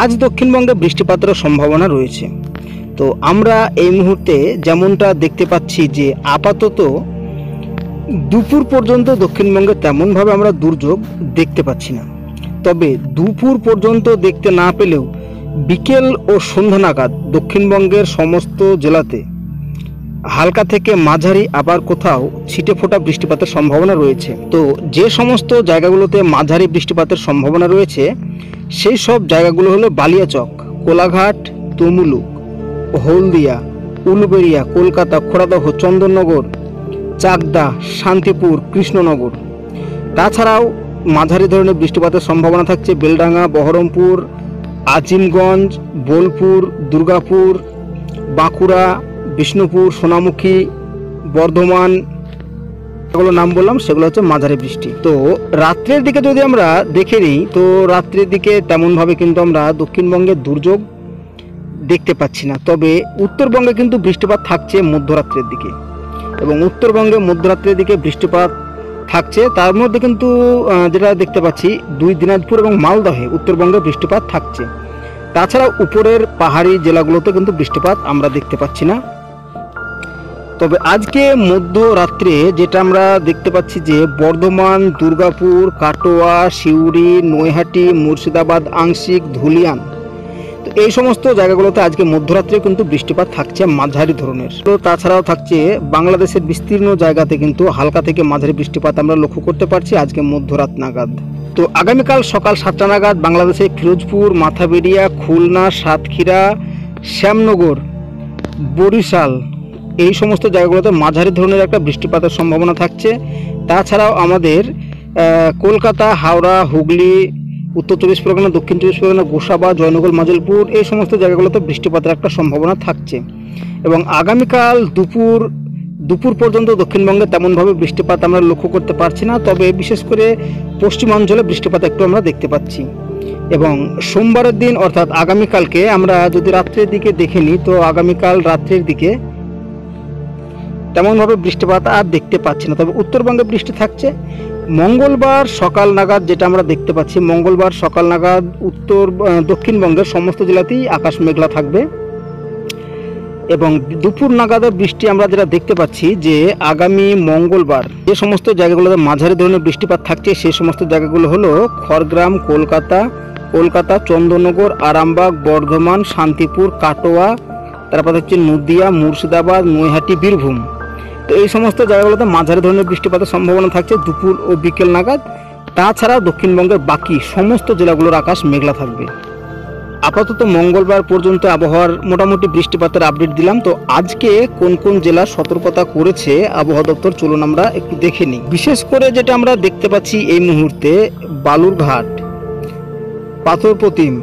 আজ দক্ষিণবঙ্গে বৃষ্টিপাতের সম্ভাবনা রয়েছে। তো আমরা এই মুহূর্তে যেমনটা দেখতে পাচ্ছি যে আপাতত দুপুর পর্যন্ত দক্ষিণবঙ্গে তেমনভাবে আমরা দুর্যোগ দেখতে পাচ্ছি না। তবে দুপুর পর্যন্ত দেখতে না পেলেও বিকেল ও সন্ধ্যা নাগাদ দক্ষিণবঙ্গের সমস্ত জেলাতে হালকা থেকে মাঝারি আবার কোথাও ছিটে ফোটা বৃষ্টিপাতের সম্ভাবনা রয়েছে। তো যে সমস্ত জায়গাগুলোতে মাঝারি বৃষ্টিপাতের সম্ভাবনা রয়েছে সেই সব জায়গাগুলো হলো বালিয়াচক, কোলাঘাট, তমলুক, হলদিয়া, উলুবেড়িয়া, কলকাতা, খোড়াদহ, চন্দননগর, চাকদা, শান্তিপুর, কৃষ্ণনগর। তাছাড়াও মাঝারি ধরনের বৃষ্টিপাতের সম্ভাবনা থাকছে বেলডাঙ্গা, বহরমপুর, আজিমগঞ্জ, বোলপুর, দুর্গাপুর, বাঁকুড়া, বিষ্ণুপুর, সোনামুখী, বর্ধমান, যেগুলো নাম বললাম সেগুলো হচ্ছে মাঝারি বৃষ্টি। তো রাত্রের দিকে যদি আমরা দেখে নিই, তো রাত্রের দিকে তেমনভাবে কিন্তু আমরা দক্ষিণবঙ্গে দুর্যোগ দেখতে পাচ্ছি না। তবে উত্তরবঙ্গে কিন্তু বৃষ্টিপাত থাকছে মধ্যরাত্রের দিকে, এবং উত্তরবঙ্গে মধ্যরাত্রের দিকে বৃষ্টিপাত থাকছে। তার মধ্যে কিন্তু যেটা দেখতে পাচ্ছি দুই দিনাজপুর এবং মালদহে উত্তরবঙ্গে বৃষ্টিপাত থাকছে। তাছাড়া উপরের পাহাড়ি জেলাগুলোতে কিন্তু বৃষ্টিপাত আমরা দেখতে পাচ্ছি না। তবে আজকে মধ্যরাত্রে যেটা আমরা দেখতে পাচ্ছি যে বর্ধমান, দুর্গাপুর, কাটোয়া, সিউড়ি, নৈহাটি, মুর্শিদাবাদ, আংশিক, ধুলিয়ান, তো এই সমস্ত জায়গাগুলোতে আজকে মধ্যরাত্রে কিন্তু বৃষ্টিপাত থাকছে মাঝারি ধরনের। তো তাছাড়াও থাকছে বাংলাদেশের বিস্তীর্ণ জায়গাতে কিন্তু হালকা থেকে মাঝারি বৃষ্টিপাত আমরা লক্ষ্য করতে পারছি আজকে মধ্যরাত নাগাদ। তো আগামীকাল সকাল 7টা নাগাদ বাংলাদেশের ফিরোজপুর, মাথাবেড়িয়া, খুলনা, সাতক্ষীরা, শ্যামনগর, বরিশাল, এই সমস্ত জায়গাগুলোতে মাঝারি ধরনের একটা বৃষ্টিপাতের সম্ভাবনা থাকছে। তাছাড়াও আমাদের কলকাতা, হাওড়া, হুগলি, উত্তর 24 পরগনা, দক্ষিণ 24 পরগনা, গোসাবা, জয়নগর, মাজিলপুর, এই সমস্ত জায়গাগুলোতে বৃষ্টিপাতের একটা সম্ভাবনা থাকছে। এবং আগামীকাল দুপুর পর্যন্ত দক্ষিণবঙ্গে তেমনভাবে বৃষ্টিপাত আমরা লক্ষ্য করতে পারছি না। তবে বিশেষ করে পশ্চিমাঞ্চলে বৃষ্টিপাত একটু আমরা দেখতে পাচ্ছি। এবং সোমবারের দিন অর্থাৎ আগামীকালকে আমরা যদি রাত্রের দিকে দেখে নিই, তো আগামীকাল রাত্রের দিকে তেমনভাবে বৃষ্টিপাত আর দেখতে পাচ্ছি না। তবে উত্তরবঙ্গে বৃষ্টি থাকছে। মঙ্গলবার সকাল নাগাদ যেটা আমরা দেখতে পাচ্ছি, মঙ্গলবার সকাল নাগাদ দক্ষিণবঙ্গের সমস্ত জেলাতেই আকাশ মেঘলা থাকবে। এবং দুপুর নাগাদের বৃষ্টি আমরা যেটা দেখতে পাচ্ছি যে আগামী মঙ্গলবার যে সমস্ত জায়গাগুলোতে মাঝারি ধরনের বৃষ্টিপাত থাকছে সেই সমস্ত জায়গাগুলো হলো খড়গ্রাম, কলকাতা, চন্দননগর, আরামবাগ, বর্ধমান, শান্তিপুর, কাটোয়া, তারপর হচ্ছে নদিয়া, মুর্শিদাবাদ, নৈহাটি, বীরভূম। তো এই সমস্ত জায়গাগুলোতে মাঝারি ধরনের বৃষ্টিপাতের সম্ভাবনা থাকছে দুপুর ও বিকেল নাগাদ। তাছাড়া দক্ষিণবঙ্গের বাকি সমস্ত জেলাগুলোর আকাশ মেঘলা থাকবে। আপাতত মঙ্গলবার পর্যন্ত আবহাওয়ার মোটামুটি বৃষ্টিপাতের আপডেট দিলাম। তো আজকে কোন কোন জেলা সতর্কতা করেছে আবহাওয়া দপ্তর চলুন আমরা একটু দেখে নিই। বিশেষ করে যেটা আমরা দেখতে পাচ্ছি এই মুহূর্তে বালুরঘাট, পাথরপ্রতিম,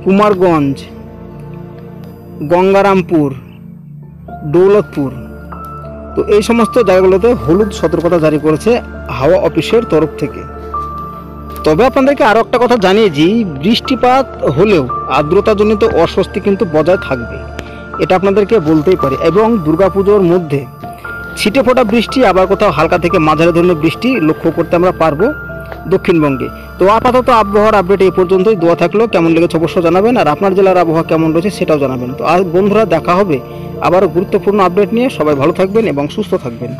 কুমারগঞ্জ, গঙ্গারামপুর, দৌলতপুর, তো এই সমস্ত জায়গাগুলোতে হলুদ সতর্কতা জারি করেছে হাওয়া অফিসের তরফ থেকে। তবে আপনাদেরকে আরও একটা কথা জানিয়েছি, বৃষ্টিপাত হলেও আর্দ্রতাজনিত অস্বস্তি কিন্তু বজায় থাকবে, এটা আপনাদেরকে বলতেই পারি। এবং দুর্গাপুজোর মধ্যে ছিটে ফোটা বৃষ্টি আবার কোথাও হালকা থেকে মাঝারি ধরনের বৃষ্টি লক্ষ্য করতে আমরা পারবো দক্ষিণবঙ্গে। তো আপাতত আবহাওয়ার আপডেট এই পর্যন্তই। দোয়া থাকলো, কেমন লেগেছে অবশ্যই জানাবেন, আর আপনার জেলার আবহাওয়া কেমন রয়েছে সেটাও জানাবেন। তো আর বন্ধুরা দেখা হবে আবারও গুরুত্বপূর্ণ আপডেট নিয়ে। সবাই ভালো থাকবেন এবং সুস্থ থাকবেন।